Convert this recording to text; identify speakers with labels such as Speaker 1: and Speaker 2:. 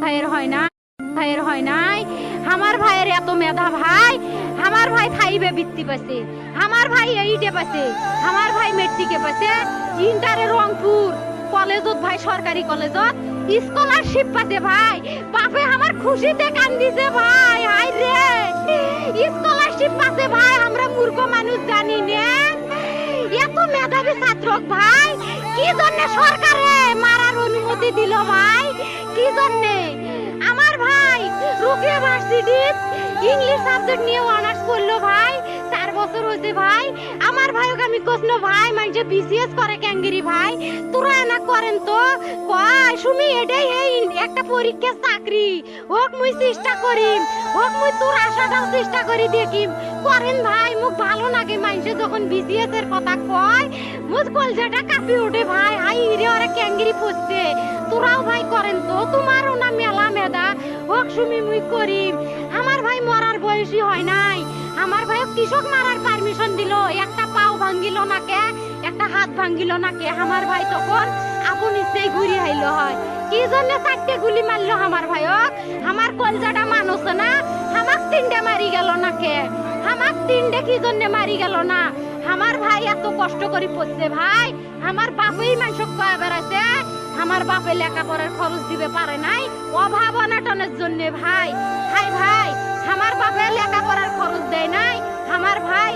Speaker 1: ভাইয়ের হয় নাই আমার ভাইয়ের এত মেধা ভাই আমার ভাই 5 এ বৃত্তি পাইছে আমার ভাই 8 এ পাইছে আমার ভাই মেট্রিকে পাইছে ইন্টারে রংপুর কলেজত ভাই সরকারি কলেজত স্কলারশিপ পাইছে ভাই বাপে আমার খুশিতে কান্দিছে ভাই হাই রে স্কলারশিপ পাইছে ভাই আমরা মূর্খ মানুষ জানি না এত মেধাবী ছাত্র ভাই কি জন্য সরকারে মারার অনুমতি দিল ভাই কি জন্য আমার ভাই রুকিয়া ভার্সিটি ইংলিশ সাবজেক্ট নিয়ে অনার্স করলো ভাই 4 বছর হইছে ভাই আমার ভাইকে আমি কইছিল ভাই মানে বিসিএস করে ক্যাঙ্গিরি ভাই তোরা না করেন তো কয় সুমি এটাই এই একটা পরীক্ষা চাকরি হোক মুই চেষ্টা করিম হোক মুই তোর আশাটাও চেষ্টা করি দেখিম করেন ভাই মুখ ভালো লাগে মানুষে যখন বিসিএস এর কথা কয় মুখ কলজাটা কাঁপি ওঠে ভাই হাই রে ওরা ক্যাঙ্গিরি পড়ছে তোরাও ভাই করেন তো তোমারও না মেলা মেধা হোক সুমি মুই করিম আমার ভাই মরার বয়সী হয় নাই আমার ভাই কৃষক মারার পারমিশন দিল একটা পাও ভাঙ্গিল না কে একটা হাত ভাঙ্গিল না কে আমার ভাই তখন আপন ইচ্ছেই ঘুরি আইলো হয় কি জন্য 4টে গুলি মারলো আমার ভাইক আমার কলজাটা মানুষ না আমাক 3টে মারি গেল না কে আমাক 3টে কি জন্য মারি গেল না আমার ভাই এত কষ্ট করে পড়ছে ভাই আমার বাপই মানুষ কয়ে বেড়াইছে আমার বাপে লেখাপড়ার খরচ দিবে পারে নাই অভাব অনাটনের জন্য ভাই হাই ভাই আমার বাপে লেখাপড়ার খরচ দেয় নাই আমার ভাই